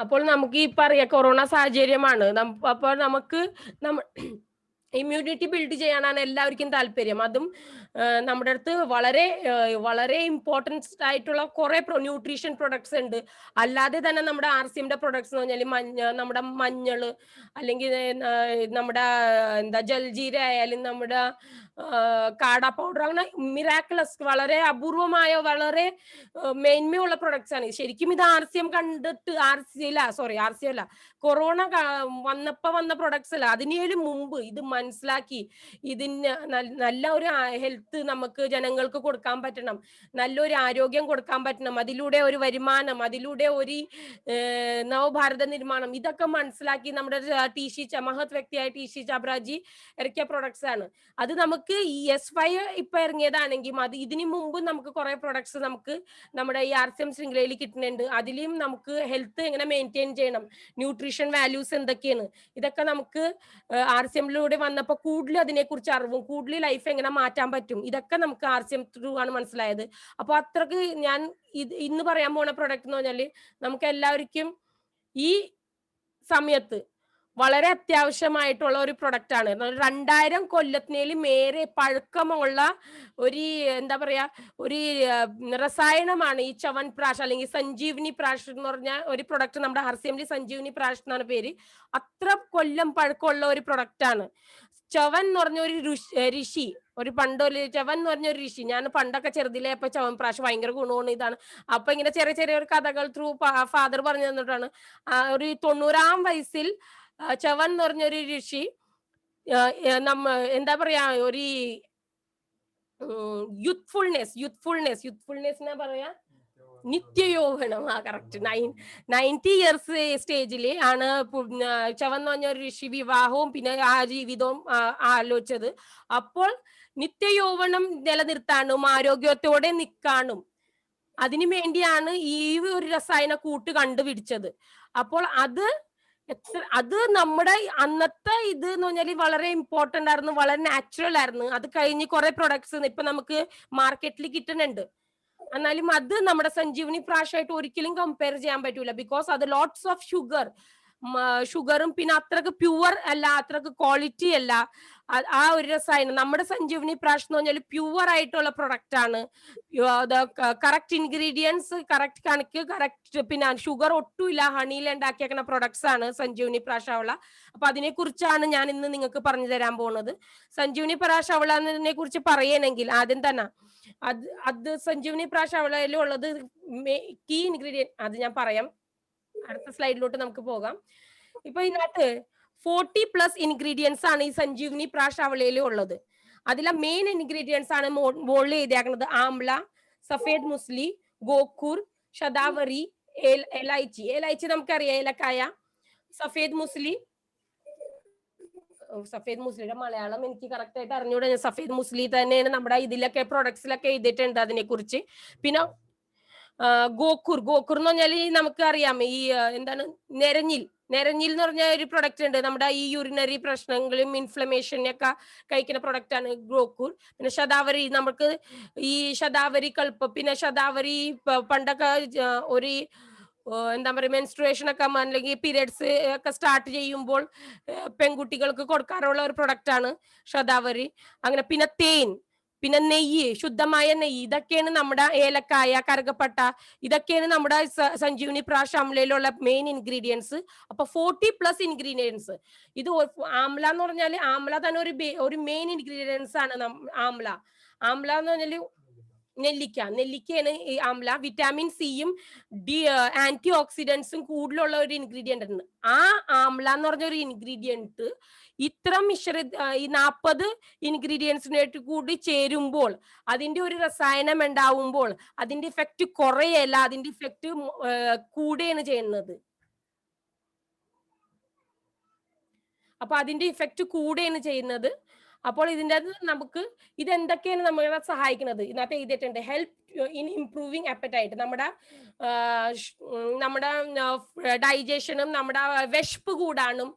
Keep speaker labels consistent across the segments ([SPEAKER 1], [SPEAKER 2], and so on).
[SPEAKER 1] അപ്പോൾ നമുക്ക് ഈ പറയാ കൊറോണ സാഹചര്യമാണ്. അപ്പോൾ നമുക്ക് ഇമ്മ്യൂണിറ്റി ബിൽഡ് ചെയ്യാനാണ് എല്ലാവർക്കും താല്പര്യം. അതും നമ്മുടെ അടുത്ത് വളരെ ഇമ്പോർട്ടൻസ് ആയിട്ടുള്ള കുറെ ന്യൂട്രീഷൻ പ്രൊഡക്ട്സ് ഉണ്ട്. അല്ലാതെ തന്നെ നമ്മുടെ RCMന്റെ പ്രൊഡക്ട്സ് എന്ന് പറഞ്ഞാൽ നമ്മുടെ മഞ്ഞള്, അല്ലെങ്കിൽ നമ്മുടെ എന്താ ജൽജീര ആയാലും, നമ്മുടെ കാട പൗഡർ, അങ്ങനെ മിറാക്കിളസ് വളരെ അപൂർവമായ വളരെ മേന്മയുള്ള പ്രൊഡക്ട്സ് ആണ്. ശരിക്കും ഇത് RCM കണ്ടിട്ട് RC അല്ല, കൊറോണ വന്നപ്പോ വന്ന പ്രൊഡക്ട്സ് അല്ല, അതിനേലും മുമ്പ് ഇത് മനസ്സിലാക്കി ഇതിന് നല്ല ഒരു ഹെൽത്ത് നമുക്ക് ജനങ്ങൾക്ക് കൊടുക്കാൻ പറ്റണം, നല്ലൊരു ആരോഗ്യം കൊടുക്കാൻ പറ്റണം, അതിലൂടെ ഒരു വരുമാനം, അതിലൂടെ ഒരു നവഭാരത നിർമ്മാണം, ഇതൊക്കെ മനസ്സിലാക്കി നമ്മുടെ മഹത് വ്യക്തിയായ TC ചാബ്രാജി ഇറക്കിയ പ്രൊഡക്ട്സ് ആണ്. അത് നമുക്ക് ഈ S5 ഇപ്പൊ ഇറങ്ങിയതാണെങ്കിൽ അത് ഇതിനു മുമ്പ് നമുക്ക് കുറെ പ്രൊഡക്ട്സ് നമുക്ക് നമ്മുടെ ഈ RCM ശൃംഖലയിൽ കിട്ടുന്നുണ്ട്. അതിലും നമുക്ക് ഹെൽത്ത് എങ്ങനെ മെയിൻറ്റെയിൻ ചെയ്യണം, ന്യൂട്രീഷൻ വാല്യൂസ് എന്തൊക്കെയാണ്, ഇതൊക്കെ നമുക്ക് RCMലൂടെ വന്നപ്പോൾ കൂടുതൽ അതിനെക്കുറിച്ച് അറിവും, കൂടുതൽ ലൈഫ് എങ്ങനെ മാറ്റാൻ പറ്റും, ഇതൊക്കെ നമുക്ക് RCM ത്രൂ ആണ് മനസ്സിലായത്. അപ്പൊ അത്രക്ക് ഞാൻ ഇന്ന് പറയാൻ പോണ പ്രൊഡക്റ്റ് എന്ന് പറഞ്ഞാല് നമുക്ക് എല്ലാവർക്കും ഈ സമയത്ത് വളരെ അത്യാവശ്യമായിട്ടുള്ള ഒരു പ്രൊഡക്റ്റ് ആണ്. 2000 കൊല്ലത്തിനേലും മേലെ പഴക്കമുള്ള ഒരു എന്താ പറയാ ഒരു രസായനമാണ് ഈ ചവൻപ്രാഷ് അല്ലെങ്കിൽ സഞ്ജീവനി പ്രാഷ് എന്ന് പറഞ്ഞ ഒരു പ്രൊഡക്റ്റ്. നമ്മുടെ RCMൽ സഞ്ജീവനി പ്രാഷ് എന്നാണ് പേര്. അത്ര കൊല്ലം പഴക്കമുള്ള ഒരു പ്രൊഡക്റ്റ് ആണ്. ചവൻ എന്ന് പറഞ്ഞ ഒരു ഋഷി, ചവൻ എന്ന് പറഞ്ഞ ഒരു ഋഷി, ഞാൻ പണ്ടൊക്കെ ചെറുതിലെ ഇപ്പൊ ചവൻപ്രാഷ് ഭയങ്കര ഗുണമാണ് ഇതാണ്. അപ്പൊ ഇങ്ങനെ ചെറിയ ചെറിയ ഒരു കഥകൾ ത്രൂ ഫാദർ പറഞ്ഞു തന്നിട്ടാണ് ഒരു 90-ാം വയസ്സിൽ ചവൻ എന്ന് പറഞ്ഞൊരു ഋഷി എന്താ പറയാ ഒരു യൂത്ത്ഫുൾനെസ് എന്നാ പറയാ, നിത്യയൗവനം. കറക്റ്റ്. 90 ഇയേഴ്സ് സ്റ്റേജില് ആണ് ചവൻ എന്ന് പറഞ്ഞ ഒരു ഋഷി വിവാഹവും പിന്നെ ആ ജീവിതവും ആലോചിച്ചത്. അപ്പോൾ നിത്യയൗവനം നിലനിർത്താനും ആരോഗ്യത്തോടെ നിൽക്കാനും അതിനു വേണ്ടിയാണ് ഈ ഒരു രസായന കൂട്ട് കണ്ടുപിടിച്ചത്. അപ്പോൾ അത് നമ്മുടെ അന്നത്തെ ഇത് എന്ന് പറഞ്ഞാൽ വളരെ ഇമ്പോർട്ടന്റ് ആയിരുന്നു, വളരെ നാച്ചുറൽ ആയിരുന്നു. അത് കഴിഞ്ഞ് കുറെ പ്രൊഡക്ട്സ് ഇപ്പൊ നമുക്ക് മാർക്കറ്റിൽ കിട്ടുന്നുണ്ട്. എന്നാലും അത് നമ്മുടെ സഞ്ജീവനി പ്രാഷായിട്ട് ഒരിക്കലും കമ്പയർ ചെയ്യാൻ പറ്റൂല. ബിക്കോസ് അത് ലോട്ട്സ് ഓഫ് ഷുഗറും പിന്നെ അത്രക്ക് പ്യുവർ അല്ല, അത്രക്ക് ക്വാളിറ്റി അല്ല ആ ഒരു രസായനം. നമ്മുടെ സഞ്ജീവനി പ്രാഷ് എന്ന് പറഞ്ഞാൽ പ്യുവർ ആയിട്ടുള്ള പ്രൊഡക്റ്റ് ആണ്. കറക്റ്റ് ഇൻഗ്രീഡിയൻസ്, കറക്റ്റ് കണക്ക്, കറക്റ്റ് പിന്നെ ഷുഗർ ഒട്ടുമില്ല, ഹണിയിൽ ഉണ്ടാക്കിയേക്കുന്ന പ്രൊഡക്ട്സ് ആണ് സഞ്ജീവനി പ്രാഷാവള. അപ്പൊ അതിനെ കുറിച്ചാണ് ഞാൻ ഇന്ന് നിങ്ങൾക്ക് പറഞ്ഞു തരാൻ പോകുന്നത്. സഞ്ജീവനി പ്രാഷാവളനെ കുറിച്ച് പറയണമെങ്കിൽ ആദ്യം തന്നെ അത് സഞ്ജീവനി പ്രാഷാവളയിൽ ഉള്ളത് കീ ഇൻഗ്രീഡിയൻ അത് ഞാൻ പറയാം. അടുത്ത സ്ലൈഡിലോട്ട് നമുക്ക് പോകാം. ഇപ്പൊ ഇതിനകത്ത് 40+ ഇൻഗ്രീഡിയൻസ് ആണ് ഈ സഞ്ജീവനി പ്രാഷാവളയിൽ ഉള്ളത്. അതിലെ മെയിൻ ഇൻഗ്രീഡിയൻസ് ആണ് മുകളിൽ എഴുതിയാക്കുന്നത്: ആംല, സഫേദ് മുസ്ലി, ഗോക്കൂർ, ശതാവരി, ഏലൈച്ചി നമുക്കറിയാം, ഏലക്കായ, സഫേദ് മുസ്ലിയുടെ മലയാളം എനിക്ക് കറക്റ്റ് ആയിട്ട് അറിഞ്ഞൂടെ. സഫേദ് മുസ്ലി തന്നെയാണ് നമ്മുടെ ഇതിലൊക്കെ പ്രൊഡക്ട്സിലൊക്കെ എഴുതിയിട്ടുണ്ട് അതിനെ കുറിച്ച്. പിന്നെ ഗോക്കൂർ എന്ന് പറഞ്ഞാല് നമുക്ക് അറിയാം ഈ എന്താണ് നെരഞ്ഞിൽ എന്ന് പറഞ്ഞ ഒരു പ്രൊഡക്റ്റ് ഉണ്ട്. നമ്മുടെ ഈ യൂറിനറി പ്രശ്നങ്ങളും ഇൻഫ്ലമേഷനൊക്കെ കഴിക്കുന്ന പ്രൊഡക്റ്റ് ആണ് ഗോക്കൂർ. പിന്നെ ശതാവരി, നമുക്ക് ഈ ശതാവരി കൽപ്പം, പിന്നെ ശതാവരി പണ്ടൊക്കെ ഒരു എന്താ പറയുക മെൻസ്ട്രുവേഷൻ ഒക്കെ അല്ലെങ്കിൽ പീരിയഡ്സ് ഒക്കെ സ്റ്റാർട്ട് ചെയ്യുമ്പോൾ പെൺകുട്ടികൾക്ക് കൊടുക്കാറുള്ള ഒരു പ്രൊഡക്റ്റ് ആണ് ശതാവരി. അങ്ങനെ പിന്നെ തേൻ, പിന്നെ നെയ്യ്, ശുദ്ധമായ നെയ്യ്, ഇതൊക്കെയാണ് നമ്മുടെ ഏലക്കായ, കറുകപ്പട്ട, ഇതൊക്കെയാണ് നമ്മുടെ സഞ്ജീവനി പ്രാഷ് ആംലയിലുള്ള മെയിൻ ഇൻഗ്രീഡിയൻസ്. അപ്പൊ 40+ ഇൻഗ്രീഡിയൻസ്. ഇത് ആംല എന്ന് പറഞ്ഞാല് ആംല തന്നെ ഒരു മെയിൻ ഇൻഗ്രീഡിയൻസ് ആണ്. ആംല എന്ന് പറഞ്ഞാല് നെല്ലിക്കയാണ് ഈ ആംല. വിറ്റാമിൻ സിയും ആന്റി ഓക്സിഡൻസും കൂടുതലുള്ള ഒരു ഇൻഗ്രീഡിയന്റ് ഉണ്ട്. ആ ആംല എന്ന് പറഞ്ഞ ഒരു ഇൻഗ്രീഡിയന്റ് ഇത്ര ഈ 40 ഇൻഗ്രീഡിയൻസിനായിട്ട് കൂടി ചേരുമ്പോൾ അതിന്റെ ഒരു രസായനം ഉണ്ടാവുമ്പോൾ അതിന്റെ ഇഫക്റ്റ് കുറയല്ല, അതിന്റെ ഇഫക്റ്റ് കൂടുകയാണ് ചെയ്യുന്നത്. അപ്പൊ അതിന്റെ ഇഫക്റ്റ് കൂടുകയാണ് ചെയ്യുന്നത്. അപ്പോൾ ഇതിൻ്റെ നമുക്ക് ഇതെന്തൊക്കെയാണ് നമ്മളെ സഹായിക്കുന്നത് ഇതിനകത്ത് എഴുതിയിട്ടുണ്ട്. ഹെൽപ്പ് ഇൻ ഇംപ്രൂവിങ് അപ്പറ്റൈറ്റ്, നമ്മുടെ ഡൈജഷനും നമ്മുടെ വിശപ്പ് കൂടാനും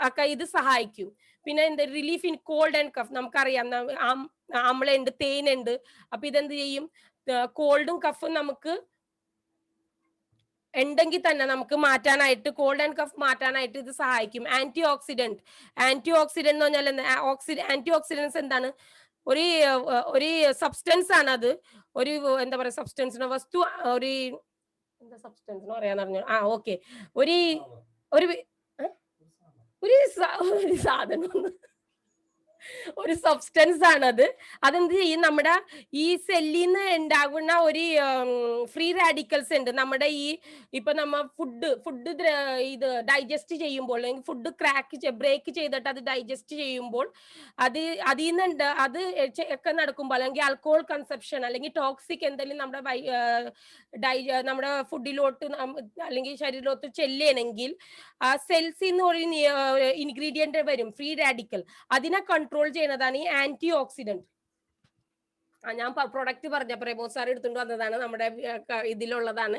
[SPEAKER 1] ഒക്കെ ഇത് സഹായിക്കും. പിന്നെ എന്താ relief in cold and cough, നമുക്കറിയാം ആംലയുണ്ട്, തേനുണ്ട്. അപ്പൊ ഇതെന്ത് ചെയ്യും, കോൾഡും കഫും നമുക്ക് ഉണ്ടെങ്കിൽ തന്നെ നമുക്ക് മാറ്റാനായിട്ട്, കോൾഡ് ആൻഡ് കഫ് മാറ്റാനായിട്ട് ഇത് സഹായിക്കും. ആന്റി ഓക്സിഡന്റ് എന്ന് പറഞ്ഞാൽ ആന്റി ഓക്സിഡൻസ് എന്താണ്? ഒരു ഒരു സബ്സ്റ്റൻസ് ആണ് അത്. ഒരു എന്താ പറയാ, സബ്സ്റ്റൻസിന്റെ വസ്തു, ഒരു എന്താ സബ്സ്റ്റൻസ് എന്ന് പറയാന്ന് പറഞ്ഞു. ഓക്കെ, ഒരു ഒരു ഒരു സാധനം, ഒരു സബ്സ്റ്റൻസ് ആണത്. അതെന്ത് ചെയ്യും, നമ്മുടെ ഈ സെല്ലിൽ നിന്ന് ഉണ്ടാകുന്ന ഒരു ഫ്രീ റാഡിക്കൽസ് ഉണ്ട് നമ്മുടെ ഈ, ഇപ്പൊ നമ്മ ഫുഡ് ഇത് ഡൈജസ്റ്റ് ചെയ്യുമ്പോൾ, അല്ലെങ്കിൽ ഫുഡ് ബ്രേക്ക് ചെയ്തിട്ട് അത് ഡൈജസ്റ്റ് ചെയ്യുമ്പോൾ, അതിൽ നിന്ന് അത് ഒക്കെ നടക്കുമ്പോൾ, അല്ലെങ്കിൽ ആൽക്കഹോൾ കൺസപ്ഷൻ അല്ലെങ്കിൽ ടോക്സിക് എന്തെങ്കിലും നമ്മുടെ ഫുഡിലോട്ട് അല്ലെങ്കിൽ ശരീരത്തിലോട്ട് ചെല്ലണമെങ്കിൽ ആ സെൽസിൽ നിന്ന് ഒരു ഇൻഗ്രീഡിയന്റ് വരും, ഫ്രീ റാഡിക്കൽ. അതിനെ കൺട്രോൾ ചെയ്യുന്നതാണ് ഈ ആന്റി ഓക്സിഡന്റ്. ഞാൻ പ്രൊഡക്റ്റ് പറഞ്ഞ പ്രമോദ് സാർ എടുത്തുകൊണ്ട് വന്നതാണ്, നമ്മുടെ ഇതിലുള്ളതാണ്,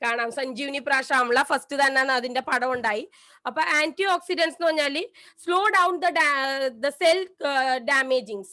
[SPEAKER 1] കാണാം. സഞ്ജീവനി പ്രാഷ് ആംല ഫസ്റ്റ് തന്നെ അതിന്റെ പടം ഉണ്ടായി. അപ്പൊ ആന്റി ഓക്സിഡൻസ് എന്ന് പറഞ്ഞാല് slow down the cell damaging,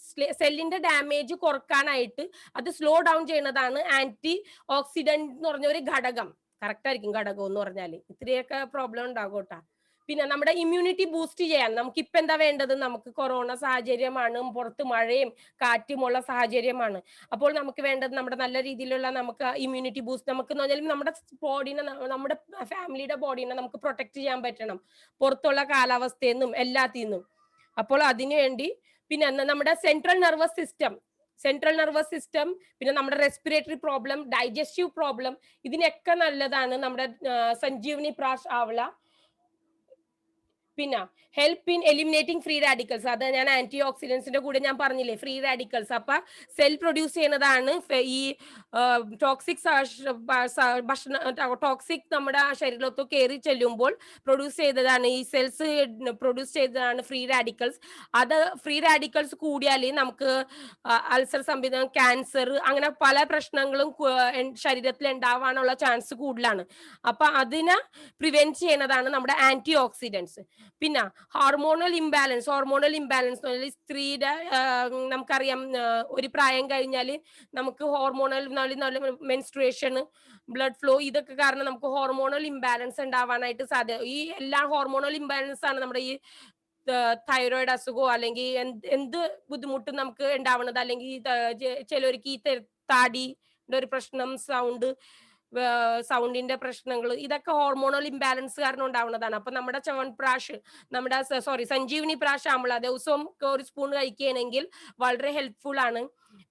[SPEAKER 1] സെല്ലിന്റെ ഡാമേജ് കുറക്കാനായിട്ട് അത് സ്ലോ ഡൗൺ ചെയ്യുന്നതാണ് ആന്റി ഓക്സിഡന്റ് എന്ന് പറഞ്ഞ ഒരു ഘടകം. കറക്റ്റ് ആയിരിക്കും ഘടകം എന്ന് പറഞ്ഞാല്, ഇത്രയൊക്കെ പ്രോബ്ലം ഉണ്ടാകും കേട്ടാ. പിന്നെ നമ്മുടെ ഇമ്മ്യൂണിറ്റി ബൂസ്റ്റ് ചെയ്യാൻ നമുക്ക് ഇപ്പൊ എന്താ വേണ്ടത്, നമുക്ക് കൊറോണ സാഹചര്യമാണ്, പുറത്ത് മഴയും കാറ്റുമുള്ള സാഹചര്യമാണ്. അപ്പോൾ നമുക്ക് വേണ്ടത് നമ്മുടെ നല്ല രീതിയിലുള്ള നമുക്ക് ഇമ്മ്യൂണിറ്റി ബൂസ്റ്റ്, നമുക്ക് എന്ന് പറഞ്ഞാൽ നമ്മുടെ ബോഡീനെ, നമ്മുടെ ഫാമിലിയുടെ ബോഡീനെ നമുക്ക് പ്രൊട്ടക്ട് ചെയ്യാൻ പറ്റണം പുറത്തുള്ള കാലാവസ്ഥയിൽ നിന്നും എല്ലാത്തിന്നും. അപ്പോൾ അതിനുവേണ്ടി പിന്നെ നമ്മുടെ സെൻട്രൽ നെർവസ് സിസ്റ്റം, പിന്നെ നമ്മുടെ റെസ്പിറേറ്ററി പ്രോബ്ലം, ഡൈജസ്റ്റീവ് പ്രോബ്ലം, ഇതിനൊക്കെ നല്ലതാണ് നമ്മുടെ സഞ്ജീവനി പ്രാഷ് ആവള. പിന്നെ help in eliminating free radicals, അത് ഞാൻ ആന്റി ഓക്സിഡൻസിന്റെ കൂടെ ഞാൻ പറഞ്ഞില്ലേ ഫ്രീ റാഡിക്കൽസ്. അപ്പൊ സെൽ പ്രൊഡ്യൂസ് ചെയ്യുന്നതാണ് ഈ ടോക്സിക് നമ്മുടെ ശരീരത്തിൽ കയറി ചെല്ലുമ്പോൾ പ്രൊഡ്യൂസ് ചെയ്തതാണ്, ഈ സെൽസ് പ്രൊഡ്യൂസ് ചെയ്തതാണ് ഫ്രീ റാഡിക്കൽസ്. അത് ഫ്രീ റാഡിക്കൽസ് കൂടിയാൽ നമുക്ക് അൾസർ സംവിധാനം, ക്യാൻസർ, അങ്ങനെ പല പ്രശ്നങ്ങളും ശരീരത്തിൽ ഉണ്ടാവാനുള്ള ചാൻസ് കൂടുതലാണ്. അപ്പൊ അതിനെ പ്രിവെന്റ് ചെയ്യുന്നതാണ് നമ്മുടെ ആന്റി ഓക്സിഡൻസ്. പിന്നെ ഹോർമോണൽ ഇംബാലൻസ് സ്ത്രീയുടെ നമുക്കറിയാം, ഒരു പ്രായം കഴിഞ്ഞാൽ നമുക്ക് ഹോർമോണൽ മെൻസ്ട്രുവേഷൻ, ബ്ലഡ് ഫ്ലോ, ഇതൊക്കെ കാരണം നമുക്ക് ഹോർമോണൽ ഇംബാലൻസ് ഉണ്ടാവാനായിട്ട് സാധ്യത. ഈ എല്ലാ ഹോർമോണൽ ഇംബാലൻസ് ആണ് നമ്മുടെ ഈ തൈറോയിഡ് അസുഖമോ അല്ലെങ്കിൽ എന്ത് ബുദ്ധിമുട്ടും നമുക്ക് ഉണ്ടാവുന്നത്. അല്ലെങ്കിൽ ചിലർക്ക് ഈ താടിയുടെ ഒരു പ്രശ്നം, സൗണ്ടിന്റെ പ്രശ്നങ്ങൾ, ഇതൊക്കെ ഹോർമോണൽ ഇംബാലൻസ് കാരണം ഉണ്ടാവുന്നതാണ്. അപ്പൊ നമ്മുടെ സഞ്ജീവനി പ്രാഷ് ആംല ദിവസവും ഒരു സ്പൂൺ കഴിക്കുകയാണെങ്കിൽ വളരെ ഹെൽപ്ഫുൾ ആണ്.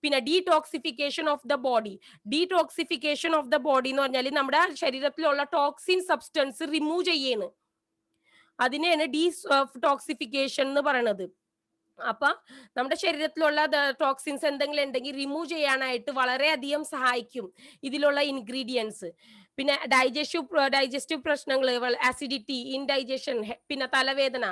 [SPEAKER 1] പിന്നെ ഡീടോക്സിഫിക്കേഷൻ ഓഫ് ദ ബോഡി എന്ന് പറഞ്ഞാൽ നമ്മുടെ ശരീരത്തിലുള്ള ടോക്സിൻ സബ്സ്റ്റൻസ് റിമൂവ് ചെയ്യാണ്, അതിനെയാണ് ഡീടോക്സിഫിക്കേഷൻ എന്ന് പറയുന്നത്. അപ്പൊ നമ്മുടെ ശരീരത്തിലുള്ള ടോക്സിൻസ് എന്തെങ്കിലും ഉണ്ടെങ്കിൽ റിമൂവ് ചെയ്യാനായിട്ട് വളരെയധികം സഹായിക്കും ഇതിലുള്ള ഇൻഗ്രീഡിയൻസ്. പിന്നെ ഡൈജസ്റ്റീവ് പ്രശ്നങ്ങൾ, ആസിഡിറ്റി, ഇൻഡൈജഷൻ, പിന്നെ തലവേദന,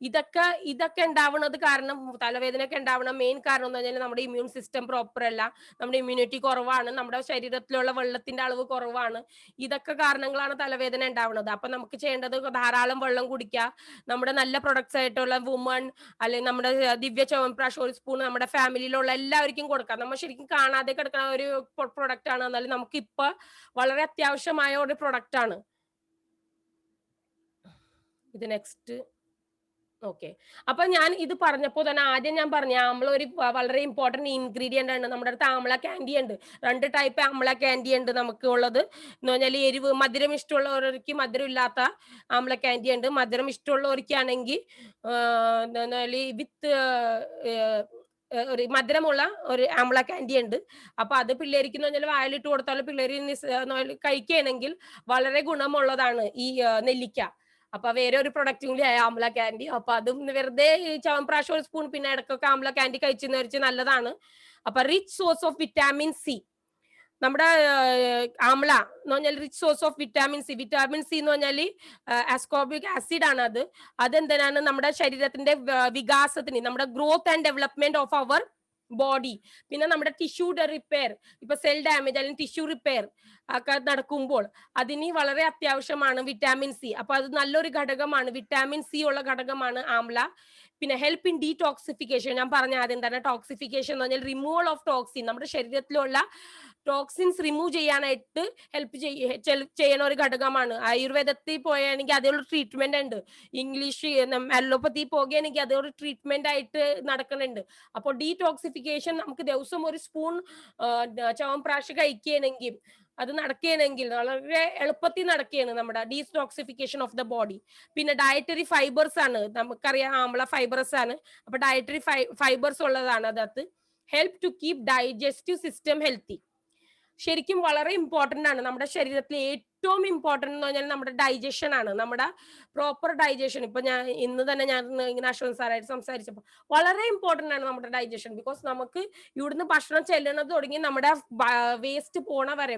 [SPEAKER 1] ഇതൊക്കെ ഉണ്ടാവുന്നത് കാരണം, തലവേദനയൊക്കെ ഉണ്ടാവുന്ന മെയിൻ കാരണം എന്ന് പറഞ്ഞാൽ നമ്മുടെ ഇമ്മ്യൂൺ സിസ്റ്റം പ്രോപ്പർ അല്ല, നമ്മുടെ ഇമ്മ്യൂണിറ്റി കുറവാണ്, നമ്മുടെ ശരീരത്തിലുള്ള വെള്ളത്തിന്റെ അളവ് കുറവാണ്. ഇതൊക്കെ കാരണങ്ങളാണ് തലവേദന ഉണ്ടാവുന്നത്. അപ്പൊ നമുക്ക് ചെയ്യേണ്ടത് ധാരാളം വെള്ളം കുടിക്കുക, നമ്മുടെ നല്ല പ്രൊഡക്ട്സ് ആയിട്ടുള്ള വുമൺ അല്ലെങ്കിൽ നമ്മുടെ ദിവ്യ ച്യവൻപ്രാശ് ഒരു സ്പൂൺ നമ്മുടെ ഫാമിലിയിലുള്ള എല്ലാവർക്കും കൊടുക്കാം. നമ്മൾ ശരിക്കും കാണാതെ കിടക്കുന്ന ഒരു പ്രൊഡക്റ്റ് ആണ്, എന്നാലും നമുക്ക് ഇപ്പൊ വളരെ അത്യാവശ്യമായ ഒരു പ്രൊഡക്റ്റ് ആണ് ഇത്. Next, okay. അപ്പൊ ഞാൻ ഇത് പറഞ്ഞപ്പോ തന്നെ ആദ്യം ഞാൻ പറഞ്ഞ ആംല ഒരു വളരെ ഇമ്പോർട്ടന്റ് ഇൻഗ്രീഡിയന്റ് ആണ്. നമ്മുടെ അടുത്ത് ആംല ക്യാൻഡി ഉണ്ട്, 2 ടൈപ്പ് ആംല ക്യാൻഡി ഉണ്ട് നമുക്ക് ഉള്ളത് എന്ന് പറഞ്ഞാൽ എരിവ്, മധുരം ഇഷ്ടമുള്ളവർക്ക് മധുരം ഇല്ലാത്ത ആംല ക്യാൻഡി ഉണ്ട്. മധുരം ഇഷ്ടമുള്ളവർക്കാണെങ്കിൽ വിത്ത് ഒരു മധുരമുള്ള ഒരു ആംല ക്യാൻഡി ഉണ്ട്. അപ്പൊ അത് പിള്ളേർക്ക് എന്ന് പറഞ്ഞാൽ വായിലിട്ട് കൊടുത്താൽ പിള്ളേര് കഴിക്കുകയാണെങ്കിൽ വളരെ ഗുണമുള്ളതാണ് ഈ നെല്ലിക്ക. അപ്പൊ വേറെ ഒരു പ്രൊഡക്റ്റും കൂടി ആയ ആംല ക്യാൻഡി. അപ്പൊ അതും വെറുതെ ചവൻപ്രാശ് ഒരു സ്പൂൺ, പിന്നെ ഇടയ്ക്കൊക്കെ ആംല ക്യാൻഡി കഴിച്ചെന്ന് വെച്ച് നല്ലതാണ്. അപ്പൊ rich source of vitamin C, നമ്മുടെ ആംല എന്ന് പറഞ്ഞാൽ rich source of vitamin C എന്ന് പറഞ്ഞാൽ ആസ്കോർബിക് ആസിഡ് ആണ്. അതെന്തിനാണ് നമ്മുടെ ശരീരത്തിന്റെ വികാസത്തിന്, നമ്മുടെ growth and development of our body, പിന്നെ നമ്മുടെ ടിഷ്യൂ റിപ്പയർ, ഇപ്പൊ സെൽ ഡാമേജ് അല്ലെങ്കിൽ ടിഷ്യൂ റിപ്പയർ ഒക്കെ നടക്കുമ്പോൾ അതിന് വളരെ അത്യാവശ്യമാണ് വിറ്റാമിൻ സി. അപ്പൊ അത് നല്ലൊരു ഘടകമാണ്, വിറ്റാമിൻ സി ഉള്ള ഘടകമാണ് ആംല. പിന്നെ ഹെൽപ്പ് ഇൻ ഡീടോക്സിഫിക്കേഷൻ, ഞാൻ പറഞ്ഞ ആദ്യം തന്നെ ടോക്സിഫിക്കേഷൻ എന്ന് പറഞ്ഞാൽ റിമൂവൽ ഓഫ് ടോക്സിൻ, നമ്മുടെ ശരീരത്തിലുള്ള ടോക്സിൻസ് റിമൂവ് ചെയ്യാനായിട്ട് ഹെൽപ്പ് ചെയ്യണ ഒരു ഘടകമാണ്. ആയുർവേദത്തിൽ പോയാണെങ്കിൽ അതിനുള്ള ട്രീറ്റ്മെന്റ് ഉണ്ട്. ഇംഗ്ലീഷ് അലോപ്പതി പോകുകയാണെങ്കിൽ അതൊരു ട്രീറ്റ്മെന്റ് ആയിട്ട് നടക്കുന്നുണ്ട്. അപ്പോൾ ഡീടോക്സിഫിക്കേഷൻ നമുക്ക് ദിവസം ഒരു സ്പൂൺ ചവൻപ്രാശ് കഴിക്കുകയാണെങ്കിൽ അത് നടക്കുകയാണെങ്കിൽ വളരെ എളുപ്പത്തിൽ നടക്കുകയാണ് നമ്മുടെ ഡീടോക്സിഫിക്കേഷൻ ഓഫ് ദ ബോഡി. പിന്നെ ഡയറ്ററി ഫൈബേഴ്സ് ആണ്, നമുക്കറിയാം ആംല ഫൈബേഴ്സ് ആണ്. അപ്പൊ ഡയറ്ററി ഫൈബേഴ്സ് ഉള്ളതാണ് അതകത്ത്. Help to keep digestive system healthy. ശരിക്കും വളരെ ഇമ്പോർട്ടന്റ് ആണ്. നമ്മുടെ ശരീരത്തിൽ ഏറ്റവും ഇമ്പോർട്ടന്റ് എന്ന് പറഞ്ഞാൽ നമ്മുടെ ഡൈജഷൻ ആണ്, നമ്മുടെ പ്രോപ്പർ ഡൈജഷൻ. ഇപ്പൊ ഇന്ന് തന്നെ ഞാൻ ഇങ്ങനെ അശ്വന്ത് സാറായിട്ട് സംസാരിച്ചപ്പോൾ വളരെ ഇമ്പോർട്ടന്റ് ആണ് നമ്മുടെ ഡൈജഷൻ. ബിക്കോസ് നമുക്ക് ഇവിടുന്ന് ഭക്ഷണം ചെല്ലണത് തുടങ്ങി നമ്മുടെ വേസ്റ്റ് പോണ വരെ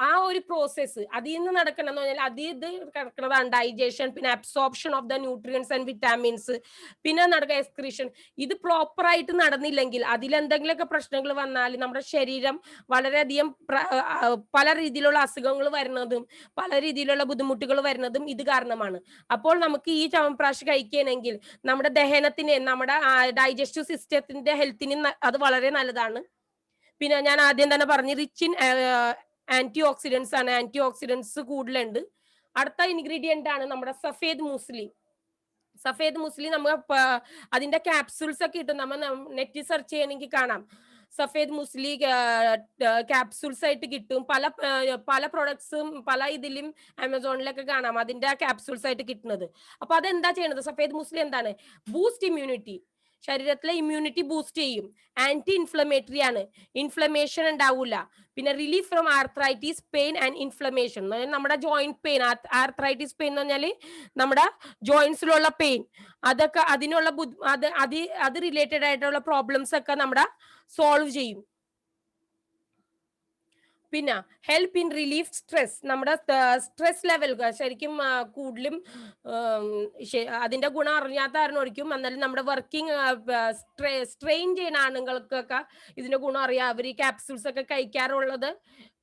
[SPEAKER 1] ആ ഒരു പ്രോസസ്സ് അതിൽ നിന്ന് നടക്കണമെന്ന് പറഞ്ഞാൽ ഇത് കിടക്കുന്നതാണ് ഡൈജഷൻ. പിന്നെ absorption of the nutrients and vitamins, പിന്നെ നടക്കുക എക്സ്ക്രീഷൻ. ഇത് പ്രോപ്പർ ആയിട്ട് നടന്നില്ലെങ്കിൽ അതിലെന്തെങ്കിലുമൊക്കെ പ്രശ്നങ്ങൾ വന്നാൽ നമ്മുടെ ശരീരം വളരെയധികം പല രീതിയിലുള്ള അസുഖങ്ങൾ വരുന്നതും പല രീതിയിലുള്ള ബുദ്ധിമുട്ടുകൾ വരുന്നതും ഇത് കാരണമാണ്. അപ്പോൾ നമുക്ക് ഈ ചവൻപ്രാശ് കഴിക്കുകയാണെങ്കിൽ നമ്മുടെ ദഹനത്തിന്, നമ്മുടെ ഡൈജസ്റ്റീവ് സിസ്റ്റത്തിന്റെ ഹെൽത്തിന് അത് വളരെ നല്ലതാണ്. പിന്നെ ഞാൻ ആദ്യം തന്നെ പറഞ്ഞു റിച്ച് ഇൻ ആന്റി ഓക്സിഡൻസ് ആണ്. ആന്റി ഓക്സിഡൻസ് കൂടുതലുണ്ട്. അടുത്ത ഇൻഗ്രീഡിയന്റ് ആണ് നമ്മുടെ സഫേദ് മൂസ്ലി. സഫേദ് മൂസ്ലി നമുക്ക് അതിന്റെ ക്യാപ്സൂൾസ് ഒക്കെ കിട്ടും. നമ്മൾ നെറ്റിൽ സെർച്ച് ചെയ്യണമെങ്കിൽ കാണാം. സഫേദ് മൂസ്ലി ക്യാപ്സൂൾസ് ആയിട്ട് കിട്ടും. പല പ്രൊഡക്ട്സും പല ഇതിലും ആമസോണിലൊക്കെ കാണാം അതിന്റെ ക്യാപ്സൂൾസ് ആയിട്ട് കിട്ടുന്നത്. അപ്പൊ അതെന്താ ചെയ്യണത്? സഫേദ് മൂസ്ലി എന്താണ്? ബൂസ്റ്റ് ഇമ്മ്യൂണിറ്റി, ശരീരത്തിലെ ഇമ്മ്യൂണിറ്റി ബൂസ്റ്റ് ചെയ്യും. ആന്റി ഇൻഫ്ലമേറ്ററി ആണ്, ഇൻഫ്ലമേഷൻ ഉണ്ടാവില്ല. പിന്നെ relief from arthritis pain and inflammation, നമ്മുടെ ജോയിന്റ് പെയിൻ. ആർത്രൈറ്റിസ് പെയിൻ എന്ന് പറഞ്ഞാൽ നമ്മുടെ ജോയിന്റ്സിലുള്ള പെയിൻ, അതൊക്കെ അതിനുള്ള അത് റിലേറ്റഡ് ആയിട്ടുള്ള പ്രോബ്ലംസ് ഒക്കെ നമ്മുടെ സോൾവ് ചെയ്യും. പിന്നെ ഹെൽപ്പ് ഇൻ റിലീഫ് സ്ട്രെസ്, നമ്മുടെ സ്ട്രെസ് ലെവൽ ശരിക്കും കൂടുതലും അതിന്റെ ഗുണം അറിയാത്ത ആരെന്നോടിക്കും. എന്നാലും നമ്മുടെ വർക്കിംഗ് സ്ട്രെയിൻ ചെയ്യുന്ന ആണുങ്ങൾക്കൊക്കെ ഇതിന്റെ ഗുണം അറിയാം. അവർ ഈ ക്യാപ്സൂൾസ് ഒക്കെ കഴിക്കാറുള്ളത്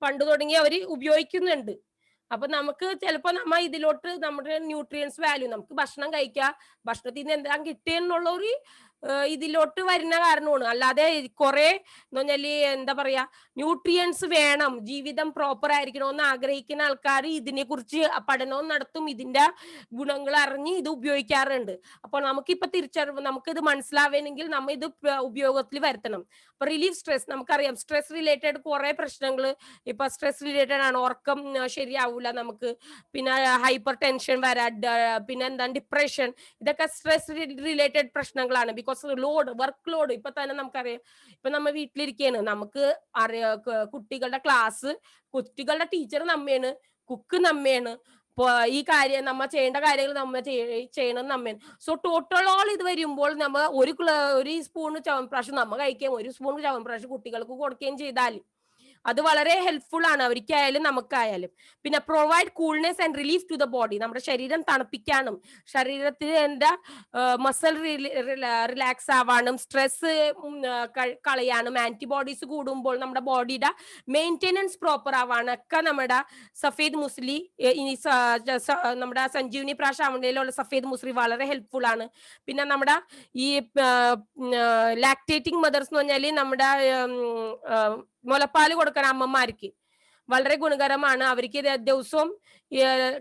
[SPEAKER 1] പണ്ട് തുടങ്ങി അവർ ഉപയോഗിക്കുന്നുണ്ട്. അപ്പൊ നമുക്ക് ചിലപ്പോ ഇതിലോട്ട് നമ്മുടെ ന്യൂട്രിയൻസ് വാല്യൂ, നമുക്ക് ഭക്ഷണം കഴിക്കുക, ഭക്ഷണത്തിൽ നിന്ന് എന്താ കിട്ടിയെന്നുള്ള ഒരു ഇതിലോട്ട് വരുന്ന കാരണമാണ്. അല്ലാതെ കുറെ എന്ന് പറഞ്ഞാല് എന്താ പറയാ, ന്യൂട്രിയൻസ് വേണം, ജീവിതം പ്രോപ്പർ ആയിരിക്കണമെന്ന് ആഗ്രഹിക്കുന്ന ആൾക്കാർ ഇതിനെ കുറിച്ച് പഠനവും നടത്തും, ഇതിന്റെ ഗുണങ്ങൾ അറിഞ്ഞ് ഇത് ഉപയോഗിക്കാറുണ്ട്. അപ്പോൾ നമുക്കിപ്പൊ തിരിച്ചറിവ്, നമുക്കിത് മനസ്സിലാവണമെങ്കിൽ നമ്മൾ ഇത് ഉപയോഗത്തിൽ വരുത്തണം. അപ്പൊ റിലീഫ് സ്ട്രെസ്, നമുക്കറിയാം സ്ട്രെസ് റിലേറ്റഡ് കുറെ പ്രശ്നങ്ങൾ ഇപ്പൊ സ്ട്രെസ് റിലേറ്റഡ് ആണ്. ഉറക്കം ശരിയാവൂല നമുക്ക്, പിന്നെ ഹൈപ്പർ ടെൻഷൻ വരാ, പിന്നെ എന്താണ് ഡിപ്രഷൻ, ഇതൊക്കെ സ്ട്രെസ് റിലേറ്റഡ് പ്രശ്നങ്ങളാണ്. ബിക്കോസ് വർക്ക് ലോഡ് ഇപ്പൊ തന്നെ നമുക്കറിയാം. ഇപ്പൊ നമ്മ വീട്ടിലിരിക്കുകയാണ്, നമുക്ക് കുട്ടികളുടെ ക്ലാസ്, കുട്ടികളുടെ ടീച്ചർ നമ്മയാണ്, കുക്ക് നമ്മയാണ്, ഈ കാര്യം നമ്മ ചെയ്യേണ്ട കാര്യങ്ങൾ നമ്മ ചെയ്യണം നമ്മയാണ്. സോ ടോട്ടൽ ഓൾ ഇത് വരുമ്പോൾ നമ്മ ഒരു സ്പൂൺ ചവൻപ്രാശ് നമ്മ കഴിക്കുകയും ഒരു സ്പൂൺ ചവൻപ്രാശ് കുട്ടികൾക്ക് കൊടുക്കുകയും ചെയ്താൽ അത് വളരെ ഹെൽപ്ഫുൾ ആണ്, അവർക്കായാലും നമുക്കായാലും. പിന്നെ provide coolness and relief to the body, നമ്മുടെ ശരീരം തണുപ്പിക്കാനും ശരീരത്തിൽ എന്താ മസിൽ റിലാക്സ് ആവാനും സ്ട്രെസ് കളയാനും ആന്റിബോഡീസ് കൂടുമ്പോൾ നമ്മുടെ ബോഡിയുടെ മെയിൻ്റെനൻസ് പ്രോപ്പർ ആവാനൊക്കെ നമ്മുടെ സഫേദ് മുസ്ലി, നമ്മുടെ സഞ്ജീവനി പ്രാശ് ആവണയിലുള്ള സഫേദ് മുസ്ലി വളരെ ഹെൽപ്ഫുൾ ആണ്. പിന്നെ നമ്മുടെ ഈ ലാക്ടേറ്റിംഗ് മദർസ് എന്ന് പറഞ്ഞാല് നമ്മുടെ മുലപ്പാല് കൊടുക്കുന്ന അമ്മമാർക്ക് വളരെ ഗുണകരമാണ്. അവർക്ക് ദിവസവും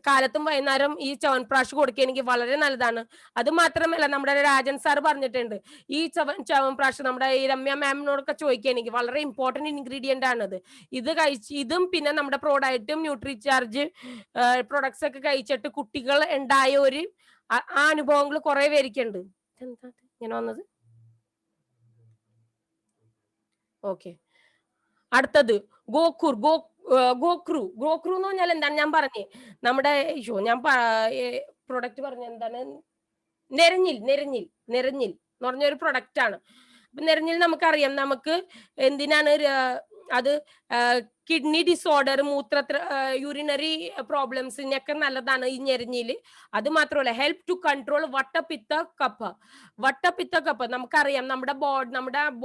[SPEAKER 1] കാലത്തും വൈകുന്നേരം ഈ ചവൻപ്രാശ് കൊടുക്കുകയാണെങ്കിൽ വളരെ നല്ലതാണ്. അത് മാത്രമല്ല, നമ്മുടെ രാജൻ സാർ പറഞ്ഞിട്ടുണ്ട്, ഈ ചവൻപ്രാശ് നമ്മുടെ ഈ രമ്യ മാമിനോടൊക്കെ ചോദിക്കുകയാണെങ്കിൽ വളരെ ഇമ്പോർട്ടന്റ് ഇൻഗ്രീഡിയന്റ് ആണത്. ഇത് ഇതും പിന്നെ നമ്മുടെ പ്രോഡക്റ്റും ന്യൂട്രിചാർജ് പ്രൊഡക്ട്സ് ഒക്കെ കഴിച്ചിട്ട് കുട്ടികൾ ഉണ്ടായ ഒരു ആ അനുഭവങ്ങൾ കുറെ പേർക്കുണ്ട്. എന്താ ഇങ്ങനെ വന്നത്? ഓക്കെ, അടുത്തത് ഗോക്രു എന്ന് പറഞ്ഞാൽ എന്താണ്? ഞാൻ പറഞ്ഞേ നമ്മുടെ ഞാൻ പ്രൊഡക്റ്റ് പറഞ്ഞ എന്താണ്? നെരഞ്ഞിൽ എന്ന് പറഞ്ഞൊരു പ്രൊഡക്റ്റ് ആണ്. അപ്പൊ നെരഞ്ഞിൽ നമുക്കറിയാം, നമുക്ക് എന്തിനാണ് അത് കിഡ്നി ഡിസോർഡർ, യൂറിനറി പ്രോബ്ലംസിനൊക്കെ നല്ലതാണ് ഈ ഞെരിഞ്ഞില്. അത് മാത്രമല്ല ഹെൽപ്പ് ടു കൺട്രോൾ വട്ടപിത്ത കപ്പ്. നമുക്കറിയാം നമ്മുടെ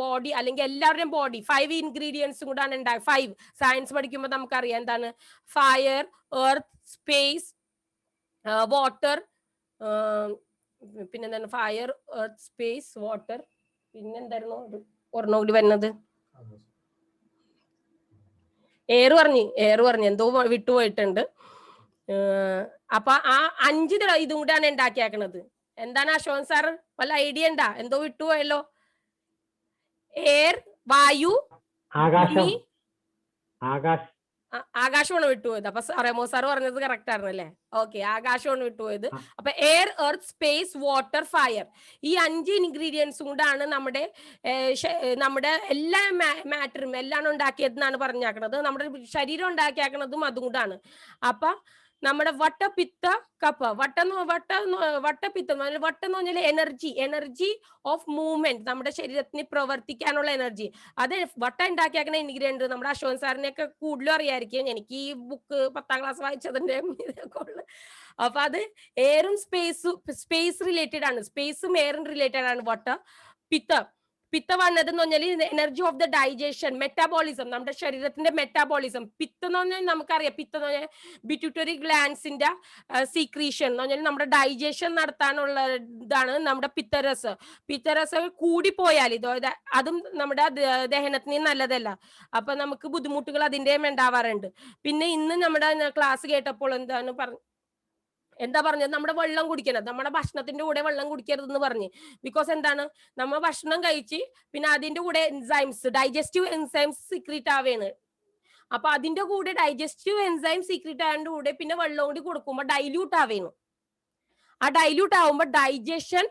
[SPEAKER 1] ബോഡി അല്ലെങ്കിൽ എല്ലാവരുടെയും ബോഡി 5 ഇൻഗ്രീഡിയൻസും കൂടാണ് ഉണ്ടാകുക. 5 സയൻസ് പഠിക്കുമ്പോൾ നമുക്കറിയാം എന്താണ്? ഫയർ, എർത്ത്, സ്പേസ്, വാട്ടർ, പിന്നെന്താണ്? ഫയർ, എർത്ത്, സ്പേസ്, വാട്ടർ, പിന്നെന്തായിരുന്നു ഒരെണ്ണം കൂടി വരുന്നത്? എയർ പറഞ്ഞു എന്തോ വിട്ടുപോയിട്ടുണ്ട്. അപ്പൊ ആ 5 ഇതും കൂടെയാണ് ഉണ്ടാക്കിയാക്കണത്. എന്താണ് അശോകൻ സാർ വല്ല ഐഡിയ ഉണ്ടാ? എന്തോ വിട്ടുപോയല്ലോ. എയർ, വായു,
[SPEAKER 2] ആകാശം, ആകാശ്
[SPEAKER 1] ആകാശമാണ് വിട്ടുപോയത്. അപ്പൊ റെമോ സാർ പറഞ്ഞത് കറക്റ്റ് ആയിരുന്നല്ലേ? ഓക്കെ, ആകാശമാണ് വിട്ടുപോയത്. അപ്പൊ air, earth, space, water, fire, ഈ 5 ഇൻഗ്രീഡിയൻസും കൂടാണ് നമ്മുടെ എല്ലാ മാറ്ററും എല്ലാം ഉണ്ടാക്കിയതെന്നാണ് പറഞ്ഞാക്കണത്. നമ്മുടെ ശരീരം ഉണ്ടാക്കിയാക്കണതും അതും കൂടാണ്. അപ്പൊ നമ്മുടെ വട്ട, പിത്ത, കഫ. വട്ടം എന്ന് പറഞ്ഞാൽ എനർജി ഓഫ് മൂവ്മെന്റ്, നമ്മുടെ ശരീരത്തിന് പ്രവർത്തിക്കാനുള്ള എനർജി. അത് വട്ട ഉണ്ടാക്കിയാക്കുന്ന ഇൻഗ്രീഡിയന്റ് നമ്മുടെ അശോകൻ സാറിനെയൊക്കെ കൂടുതലും അറിയായിരിക്കും. എനിക്ക് ഈ ബുക്ക് 10ാം ക്ലാസ് വായിച്ചതിന്റെ ഇതൊക്കെ ഉള്ളു. അപ്പൊ അത് എയറും സ്പേസ് റിലേറ്റഡ് ആണ്. സ്പേസും എയറും റിലേറ്റഡ് ആണ് വട്ട. പിത്ത വന്നത് എന്ന് പറഞ്ഞാൽ energy of the digestion, metabolism, നമ്മുടെ ശരീരത്തിന്റെ മെറ്റാബോളിസം. പിത്തം എന്ന് പറഞ്ഞാൽ നമുക്കറിയാം, പിത്തം എന്ന് പറഞ്ഞാൽ പിറ്റ്യൂട്ടറി ഗ്ലാൻസിന്റെ സീക്രീഷൻ എന്ന് പറഞ്ഞാൽ നമ്മുടെ ഡൈജഷൻ നടത്താനുള്ള ഇതാണ് നമ്മുടെ പിത്തരസ് കൂടിപ്പോയാൽ അതും നമ്മുടെ ദഹനത്തിന് നല്ലതല്ല. അപ്പൊ നമുക്ക് ബുദ്ധിമുട്ടുകൾ അതിന്റെയും ഉണ്ടാവാറുണ്ട്. പിന്നെ ഇന്ന് നമ്മുടെ ക്ലാസ് കേട്ടപ്പോൾ എന്താ പറഞ്ഞത്? നമ്മുടെ വെള്ളം കുടിക്കണം, നമ്മുടെ ഭക്ഷണത്തിന്റെ കൂടെ വെള്ളം കുടിക്കരുതെന്ന് പറഞ്ഞ്. ബിക്കോസ് എന്താണ്, നമ്മൾ ഭക്ഷണം കഴിച്ച് പിന്നെ അതിന്റെ കൂടെ ഡൈജസ്റ്റീവ് എൻസൈംസ് സീക്രീറ്റ് ആവേണ്. അപ്പൊ അതിന്റെ കൂടെ ഡൈജസ്റ്റീവ് എൻസൈം സീക്രീറ്റ് ആയതിന്റെ കൂടെ പിന്നെ വെള്ളം കൂടി കൊടുക്കുമ്പോ ഡൈല്യൂട്ട് ആവേണ്. ആ ഡൈല്യൂട്ട് ആവുമ്പോ ഡൈജഷൻ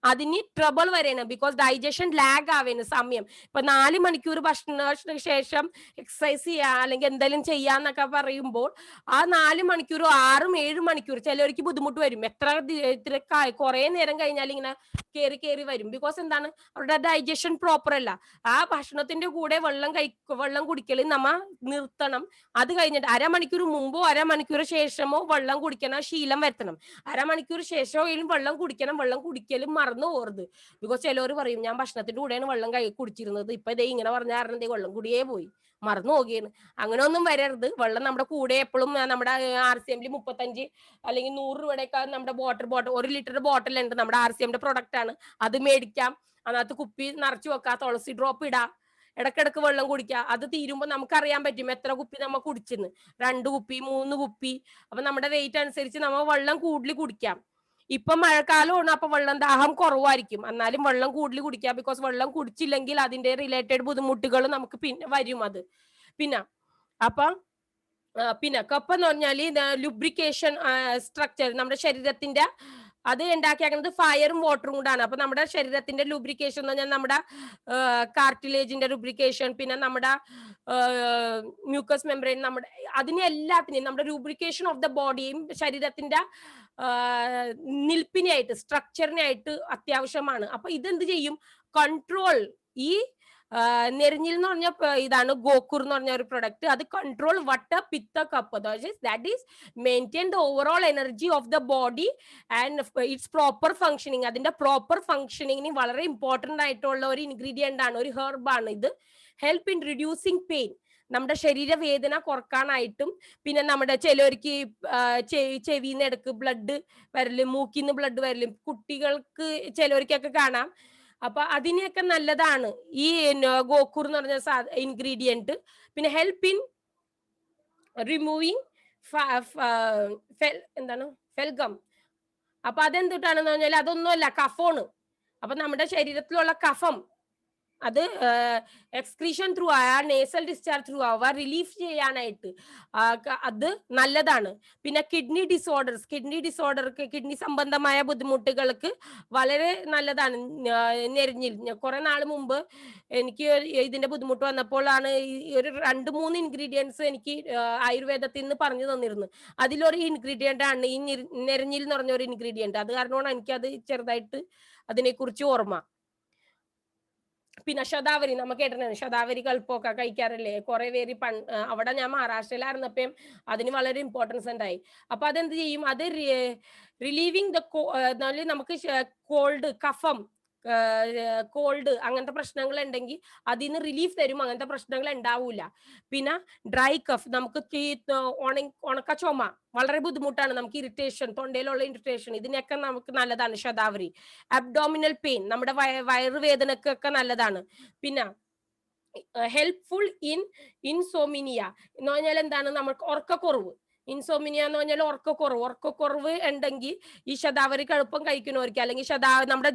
[SPEAKER 1] അതിന് ട്രബിൾ വരെയാണ്. ബിക്കോസ് ഡൈജഷൻ ലാഗ് ആവേണ് സമയം. ഇപ്പൊ 4 മണിക്കൂർ ഭക്ഷണത്തിന് ശേഷം എക്സസൈസ് ചെയ്യാ അല്ലെങ്കിൽ എന്തെങ്കിലും ചെയ്യാന്നൊക്കെ പറയുമ്പോൾ ആ 4 മണിക്കൂർ 6-7 മണിക്കൂർ ചിലവർക്ക് ബുദ്ധിമുട്ട് വരും. എത്ര കുറെ നേരം കഴിഞ്ഞാൽ ഇങ്ങനെ കയറി വരും. ബിക്കോസ് എന്താണ്, അവരുടെ ഡൈജഷൻ പ്രോപ്പർ അല്ല. ആ ഭക്ഷണത്തിന്റെ കൂടെ വെള്ളം കുടിക്കൽ നമ്മ നിർത്തണം. അത് കഴിഞ്ഞിട്ട് അരമണിക്കൂർ മുമ്പോ അരമണിക്കൂർ ശേഷമോ വെള്ളം കുടിക്കണം ശീലം വരുത്തണം. അരമണിക്കൂർ ശേഷമോ വെള്ളം കുടിക്കലും മറന്നു പോകരുത്. ബിക്കോസ് ചിലവർ പറയും ഞാൻ ഭക്ഷണത്തിന്റെ കൂടെയാണ് വെള്ളം കുടിച്ചിരുന്നത്, ഇപ്പൊ ഇതേ ഇങ്ങനെ പറഞ്ഞ കാരണം വെള്ളം കുടിയേ പോയി, മറന്നു പോകുകയാണ്. അങ്ങനെ ഒന്നും വരരുത്. വെള്ളം നമ്മുടെ കൂടെ എപ്പോഴും നമ്മുടെ RCMൽ 35 അല്ലെങ്കിൽ 100 രൂപയുടെയൊക്കെ നമ്മുടെ ബോട്ടിൽ 1 ലിറ്റർ ബോട്ടിൽ ഉണ്ട്, നമ്മുടെ RCMന്റെ പ്രൊഡക്റ്റ് ആണ്. അത് മേടിക്കാം, അതിനകത്ത് കുപ്പി നിറച്ചു വെക്കാം, തുളസി ഡ്രോപ്പ് ഇടാം, ഇടക്കിടക്ക് വെള്ളം കുടിക്കുക. അത് തീരുമ്പോ നമുക്കറിയാൻ പറ്റും എത്ര കുപ്പി നമ്മൾ കുടിച്ചെന്ന്. 2 കുപ്പി 3 കുപ്പി. അപ്പൊ നമ്മുടെ വെയിറ്റ് അനുസരിച്ച് നമ്മൾ വെള്ളം കൂടുതൽ കുടിക്കാം. ഇപ്പൊ മഴക്കാലമാണ്, അപ്പൊ വെള്ളം ദാഹം കുറവായിരിക്കും, എന്നാലും വെള്ളം കൂടുതൽ കുടിക്കാം. ബിക്കോസ് വെള്ളം കുടിച്ചില്ലെങ്കിൽ അതിന്റെ റിലേറ്റഡ് ബുദ്ധിമുട്ടുകൾ നമുക്ക് പിന്നെ വരും. അത് പിന്നെ കപ്പ് എന്ന് പറഞ്ഞാല് ലുബ്രിക്കേഷൻ സ്ട്രക്ചർ, നമ്മുടെ ശരീരത്തിന്റെ അത് ഉണ്ടാക്കിയാക്കുന്നത് ഫയറും വാട്ടറും കൊണ്ടാണ്. അപ്പൊ നമ്മുടെ ശരീരത്തിന്റെ ലുബ്രിക്കേഷൻ എന്ന് പറഞ്ഞാൽ നമ്മുടെ കാർട്ടിലേജിന്റെ ലുബ്രിക്കേഷൻ, പിന്നെ നമ്മുടെ മ്യൂക്കസ് മെംബ്രെയിൻ, നമ്മുടെ അതിനെ എല്ലാത്തിനെയും നമ്മുടെ ലുബ്രിക്കേഷൻ ഓഫ് ദ ബോഡിയും ശരീരത്തിന്റെ നിൽപ്പിനായിട്ട് സ്ട്രക്ചറിനായിട്ട് അത്യാവശ്യമാണ്. അപ്പൊ ഇതെന്ത് ചെയ്യും? കൺട്രോൾ ഈ നെരിഞ്ഞിൽ എന്ന് പറഞ്ഞ ഇതാണ് ഗോക്കൂർ എന്ന് പറഞ്ഞ ഒരു പ്രൊഡക്റ്റ്. അത് control vata, pitta, kapha. That is maintain the overall energy of the body and its proper functioning. അതിന്റെ പ്രോപ്പർ ഫംഗ്ഷനിങ്ങിന് വളരെ ഇമ്പോർട്ടന്റ് ആയിട്ടുള്ള ഒരു ഇൻഗ്രീഡിയന്റ് ആണ്, ഒരു ഹെർബാണ് ഇത്. ഹെൽപ്പ് ഇൻ റിഡ്യൂസിങ് പെയിൻ, നമ്മുടെ ശരീരവേദന കുറക്കാനായിട്ടും. പിന്നെ നമ്മുടെ ചിലവർക്ക് ചെവിന്ന് ഇടക്ക് ബ്ലഡ് വരലും മൂക്കിന്ന് ബ്ലഡ് വരലും കുട്ടികൾക്ക് ചിലവർക്കൊക്കെ കാണാം. അപ്പൊ അതിനെയൊക്കെ നല്ലതാണ് ഈ ഗോക്കൂർ എന്ന് പറഞ്ഞ ഇൻഗ്രീഡിയന്റ്. പിന്നെ ഹെൽപ്പ് ഇൻ റിമൂവിങ് ഫെൽഗം. അപ്പൊ അതെന്തിട്ടാണെന്ന് പറഞ്ഞാൽ അതൊന്നുമല്ല, കഫോണ്. അപ്പൊ നമ്മുടെ ശരീരത്തിലുള്ള കഫം അത് excretion through nasal discharge through relief ചെയ്യാനായിട്ട് അത് നല്ലതാണ്. പിന്നെ കിഡ്നി ഡിസോർഡർക്ക് കിഡ്നി സംബന്ധമായ ബുദ്ധിമുട്ടുകൾക്ക് വളരെ നല്ലതാണ് നെരിഞ്ഞിൽ. കുറെ നാൾ മുമ്പ് എനിക്ക് ഇതിന്റെ ബുദ്ധിമുട്ട് വന്നപ്പോഴാണ് ഒരു 2-3 ഇൻഗ്രീഡിയൻസ് എനിക്ക് ആയുർവേദത്തിൽ നിന്ന് പറഞ്ഞു തന്നിരുന്നു. അതിലൊരു ഇൻഗ്രീഡിയന്റ് ആണ് ഈ നെരിഞ്ഞിൽ എന്ന് പറഞ്ഞ ഒരു ഇൻഗ്രീഡിയന്റ്. അത് കാരണമാണ് എനിക്കത് ചെറുതായിട്ട് അതിനെക്കുറിച്ച് ഓർമ്മ. പിന്നെ ശതാവരി, നമുക്ക് കേട്ടിട്ടുണ്ട്, ശതാവരി കൽപ്പൊക്കെ കഴിക്കാറില്ലേ കുറെ പേര്. അവിടെ ഞാൻ മഹാരാഷ്ട്രയിലായിരുന്നപ്പം അതിന് വളരെ ഇമ്പോർട്ടൻസ് ഉണ്ടായി. അപ്പൊ അതെന്ത് ചെയ്യും? അത് റിലീവിങ് ദ നമുക്ക് കോൾഡ്, കഫം, കോൾഡ് അങ്ങനത്തെ പ്രശ്നങ്ങൾ ഉണ്ടെങ്കിൽ അതിന് റിലീഫ് തരും. അങ്ങനത്തെ പ്രശ്നങ്ങൾ ഉണ്ടാവൂല. പിന്നെ ഡ്രൈ കഫ്, നമുക്ക് ഉണക്ക ചുമ വളരെ ബുദ്ധിമുട്ടാണ്, നമുക്ക് ഇറിറ്റേഷൻ, തൊണ്ടയിലുള്ള ഇറിറ്റേഷൻ, ഇതിനൊക്കെ നമുക്ക് നല്ലതാണ് ശതാവരി. അബ്ഡോമിനൽ പെയിൻ, നമ്മുടെ വയറുവേദനക്കൊക്കെ നല്ലതാണ്. പിന്നെ ഹെൽപ്ഫുൾ ഇൻ ഇൻസോമിനിയ എന്ന് പറഞ്ഞാൽ എന്താണ്, നമുക്ക് ഉറക്കക്കുറവ്. ഇൻസോമിനിയ എന്ന് പറഞ്ഞാൽ ഉറക്കക്കുറവ് ഉണ്ടെങ്കിൽ ഈ ശതാവരി കഴുപ്പം കഴിക്കുന്നവർക്ക്, അല്ലെങ്കിൽ നമ്മുടെ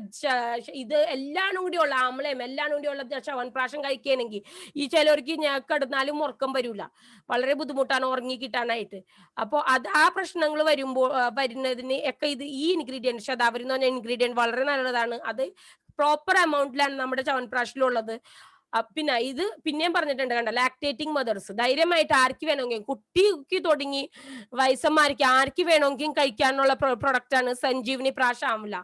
[SPEAKER 1] ഇത് എല്ലാം കൂടിയുള്ള ആമ്ലയം എല്ലാം കൂടിയുള്ള ചവൻപ്രാശം കഴിക്കുകയാണെങ്കിൽ ഈ ചിലവർക്ക് കിടന്നാലും ഉറക്കം വരില്ല, വളരെ ബുദ്ധിമുട്ടാണ് ഉറങ്ങി കിട്ടാനായിട്ട്. അപ്പോൾ ആ പ്രശ്നങ്ങൾ വരുന്നതിന് ഒക്കെ ഈ ഇൻഗ്രീഡിയൻറ്റ് ശതാവരി എന്ന് പറഞ്ഞ ഇൻഗ്രീഡിയൻറ്റ് വളരെ നല്ലതാണ്. അത് പ്രോപ്പർ എമൗണ്ടിലാണ് നമ്മുടെ ചവൻപ്രാശിലുള്ളത്. പിന്നെ ഇത് പിന്നെയും പറഞ്ഞിട്ടുണ്ട്, കണ്ട, ലാക്ടേറ്റിംഗ് മദേഴ്സ് ധൈര്യമായിട്ട് ആർക്ക് വേണമെങ്കിൽ, കുട്ടിക്ക് തുടങ്ങി വയസ്സന്മാർക്ക് ആർക്ക് വേണമെങ്കിലും കഴിക്കാനുള്ള പ്രൊഡക്റ്റ് ആണ് സഞ്ജീവനി പ്രാഷ ആംല.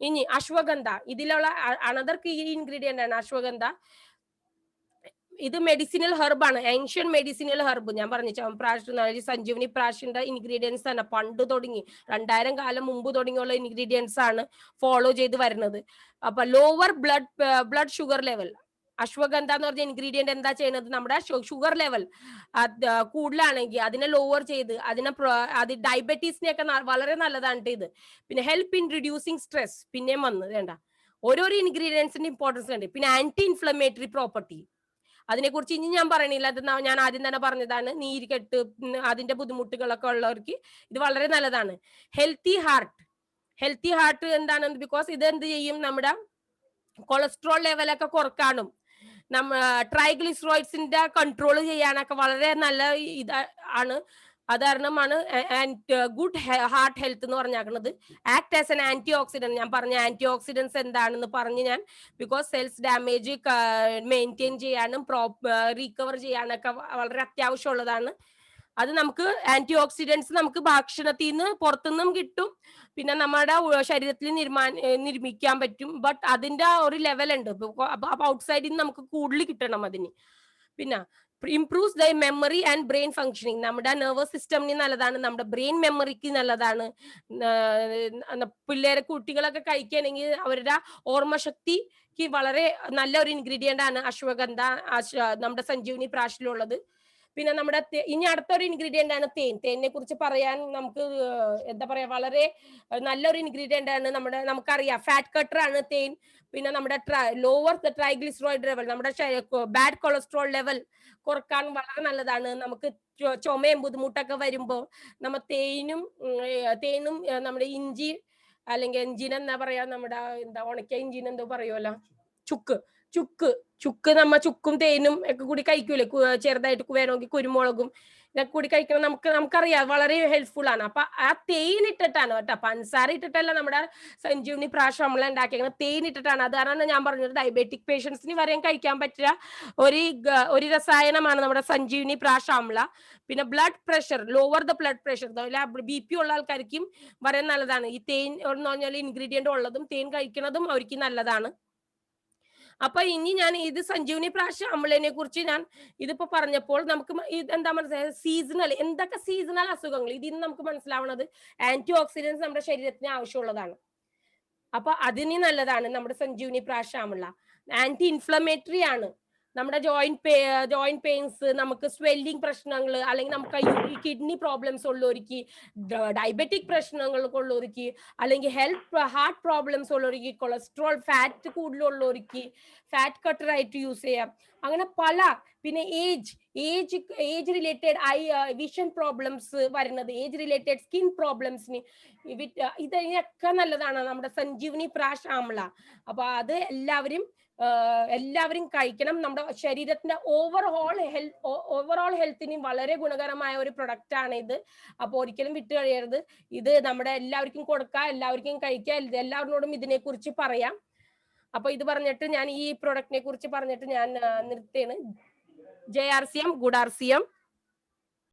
[SPEAKER 1] ഇനി അശ്വഗന്ധ, ഇതിലുള്ള അനദർ കീ ഇൻഗ്രീഡിയന്റ് ആണ് അശ്വഗന്ധ. ഇത് മെഡിസിനൽ ഹെർബ് ആണ്, ഏൻഷ്യൻ മെഡിസിനൽ ഹെർബ്. ഞാൻ പറഞ്ഞു ചവൻപ്രാഷ് സഞ്ജീവനി പ്രാഷിന്റെ ഇൻഗ്രീഡിയൻസ് തന്നെ പണ്ട് തുടങ്ങി 2000 കാലം മുമ്പ് തുടങ്ങിയുള്ള ഇൻഗ്രീഡിയൻസ് ആണ് ഫോളോ ചെയ്ത് വരുന്നത്. അപ്പൊ lower blood sugar level, ashwagandha എന്ന് പറഞ്ഞ ഇൻഗ്രീഡിയന്റ് എന്താ ചെയ്യുന്നത്, നമ്മുടെ ഷുഗർ ലെവൽ കൂടുതലാണെങ്കിൽ അതിനെ ലോവർ ചെയ്ത് അത് ഡയബറ്റീസിനെയൊക്കെ വളരെ നല്ലതാണ് ഇത്. പിന്നെ ഹെൽപ്പ് ഇൻ റിഡ്യൂസിങ് സ്ട്രെസ്, പിന്നെയും വന്നത് വേണ്ട, ഓരോരോ ഇൻഗ്രീഡിയൻസിന്റെ ഇമ്പോർട്ടൻസ് ഉണ്ട്. പിന്നെ ആന്റി ഇൻഫ്ലമേറ്ററി പ്രോപ്പർട്ടി, അതിനെക്കുറിച്ച് ഇനി ഞാൻ പറയണില്ല, അത് ഞാൻ ആദ്യം തന്നെ പറഞ്ഞതാണ്. നീർക്കെട്ട് അതിന്റെ ബുദ്ധിമുട്ടുകളൊക്കെ ഉള്ളവർക്ക് ഇത് വളരെ നല്ലതാണ്. ഹെൽത്തി ഹാർട്ട് എന്താണ്, ബിക്കോസ് ഇത് എന്ത് ചെയ്യും, നമ്മുടെ കൊളസ്ട്രോൾ ലെവലൊക്കെ കുറക്കാനും ട്രൈഗ്ലിസറോയിഡ്സിന്റെ കൺട്രോൾ ചെയ്യാനൊക്കെ വളരെ നല്ല ആണ്. അത് കാരണമാണ് ഗുഡ് ഹാർട്ട് ഹെൽത്ത് എന്ന് പറഞ്ഞാക്കുന്നത്. Act as an antioxidant, ഞാൻ പറഞ്ഞ ആന്റി ഓക്സിഡൻസ് എന്താണെന്ന് പറഞ്ഞ് ഞാൻ, ബിക്കോസ് സെൽസ് ഡാമേജ് മെയിൻറ്റെയിൻ ചെയ്യാനും റീകവർ ചെയ്യാനൊക്കെ വളരെ അത്യാവശ്യമുള്ളതാണ്. അത് നമുക്ക് ആന്റി ഓക്സിഡൻസ് നമുക്ക് ഭക്ഷണത്തിൽ നിന്ന് പുറത്തുനിന്നും കിട്ടും, പിന്നെ നമ്മുടെ ശരീരത്തിൽ നിർമ്മിക്കാൻ പറ്റും. ബട്ട് അതിന്റെ ഒരു ലെവൽ ഉണ്ട്, അപ്പൊ ഔട്ട്സൈഡിൽ നിന്ന് നമുക്ക് കൂടുതൽ കിട്ടണം അതിന്. പിന്നെ improves the memory and brain functioning, നമ്മുടെ നെർവസ് സിസ്റ്റമിന് നല്ലതാണ്, നമ്മുടെ ബ്രെയിൻ മെമ്മറിക്ക് നല്ലതാണ്. കുട്ടികളൊക്കെ കഴിക്കുകയാണെങ്കിൽ അവരുടെ ഓർമ്മശക്തിക്ക് വളരെ നല്ല ഒരു ഇൻഗ്രീഡിയന്റ് ആണ് അശ്വഗന്ധ, നമ്മുടെ സഞ്ജീവനി പ്രാഷിലുള്ളത്. പിന്നെ നമ്മുടെ ഇനി അടുത്തൊരു ഇൻഗ്രീഡിയന്റ് ആണ് തേനിനെ കുറിച്ച് പറയാൻ നമുക്ക് എന്താ പറയാ, വളരെ നല്ലൊരു ഇൻഗ്രീഡിയന്റ് ആണ്. നമുക്കറിയാം ഫാറ്റ് കട്ടർ ആണ് തേൻ. പിന്നെ നമ്മുടെ ലോവർ ട്രൈഗ്ലിസറോയിഡ് ലെവൽ, നമ്മുടെ ബാഡ് കൊളസ്ട്രോൾ ലെവൽ കുറക്കാൻ വളരെ നല്ലതാണ്. നമുക്ക് ചുമയും ബുദ്ധിമുട്ടൊക്കെ വരുമ്പോ തേനും നമ്മുടെ ഇഞ്ചി, അല്ലെങ്കിൽ എഞ്ചിൻ എന്നാ പറയാ, നമ്മുടെ എന്താ ഉണക്കിയ ഇഞ്ചിൻ എന്തോ പറയുമല്ലോ, ചുക്ക് ചുക്കും തേനും ഒക്കെ കൂടി കഴിക്കൂലേ, ചെറുതായിട്ട് വേണമെങ്കിൽ കുരുമുളകും ഇതൊക്കെ കൂടി കഴിക്കണം. നമുക്കറിയാം വളരെ ഹെൽപ്ഫുൾ ആണ്. അപ്പൊ ആ തേൻ ഇട്ടിട്ടാണ് കേട്ടോ, പഞ്ചസാര ഇട്ടിട്ടല്ല നമ്മുടെ സഞ്ജീവനി പ്രാശ് നമ്മൾ ഉണ്ടാക്കിയത്, തേൻ ഇട്ടിട്ടാണ്. അത് കാരണം ഞാൻ പറഞ്ഞത് ഡയബറ്റിക് പേഷ്യൻസിന് വരെയും കഴിക്കാൻ പറ്റിയ ഒരു രസായനമാണ് നമ്മുടെ സഞ്ജീവനി പ്രാശ് ആംല. പിന്നെ blood pressure, lower the blood pressure, BP ഉള്ള ആൾക്കാർക്കും വളരെ നല്ലതാണ്. ഈ തേൻ എന്ന് പറഞ്ഞാൽ ഇൻഗ്രീഡിയന്റ് ഉള്ളതും തേൻ കഴിക്കുന്നതും അവർക്ക് നല്ലതാണ്. അപ്പൊ ഇനി ഞാൻ ഇത് സഞ്ജീവനി പ്രാശ് അമ്ലനെ കുറിച്ച് ഞാൻ ഇതിപ്പോ പറഞ്ഞപ്പോൾ നമുക്ക് എന്താ മനസ്സിലായത്, സീസണൽ എന്തൊക്കെ സീസണൽ അസുഖങ്ങൾ ഇതിൽ നിന്ന് നമുക്ക് മനസ്സിലാവുന്നത് ആന്റി ഓക്സിഡൻസ് നമ്മുടെ ശരീരത്തിന് ആവശ്യമുള്ളതാണ്. അപ്പൊ അതിന് നല്ലതാണ് നമ്മുടെ സഞ്ജീവനി പ്രാശ് അമ്ല. ആന്റി ഇൻഫ്ലമേറ്ററി ആണ്, നമ്മുടെ ജോയിന്റ് പെയിൻസ്, നമുക്ക് സ്വെല്ലിംഗ് പ്രശ്നങ്ങൾ, അല്ലെങ്കിൽ നമുക്ക് കിഡ്നി പ്രോബ്ലംസ് ഉള്ളവർക്ക്, ഡയബറ്റിക് പ്രശ്നങ്ങൾക്ക് ഉള്ളവർക്ക്, അല്ലെങ്കിൽ ഹാർട്ട് പ്രോബ്ലംസ് ഉള്ളവർക്ക്, കൊളസ്ട്രോൾ ഫാറ്റ് കൂടുതലുള്ളവർക്ക് ഫാറ്റ് കട്ടർ ആയിട്ട് യൂസ് ചെയ്യാം. അങ്ങനെ പല, പിന്നെ ഏജ് റിലേറ്റഡ് വിഷൻ പ്രോബ്ലംസ് വരുന്നത്, ഏജ് റിലേറ്റഡ് സ്കിൻ പ്രോബ്ലംസിന് ഇതിനൊക്കെ നല്ലതാണ് നമ്മുടെ സഞ്ജീവനി പ്രാശ് ആംല. അപ്പൊ അത് എല്ലാവരും കഴിക്കണം. നമ്മുടെ ശരീരത്തിന്റെ ഓവറോൾ ഹെൽത്തിന് വളരെ ഗുണകരമായ ഒരു പ്രൊഡക്റ്റ് ആണ് ഇത്. അപ്പൊ ഒരിക്കലും വിട്ടു കഴിയരുത്. ഇത് നമ്മുടെ എല്ലാവർക്കും കൊടുക്കാം, എല്ലാവർക്കും കഴിക്കാം, എല്ലാവരോടും ഇതിനെ കുറിച്ച് പറയാം. അപ്പൊ ഇത് പറഞ്ഞിട്ട് ഞാൻ ഈ പ്രൊഡക്റ്റിനെ കുറിച്ച് പറഞ്ഞിട്ട് ഞാൻ നിർത്തുകയാണ്. Jaya RCM, good RCM.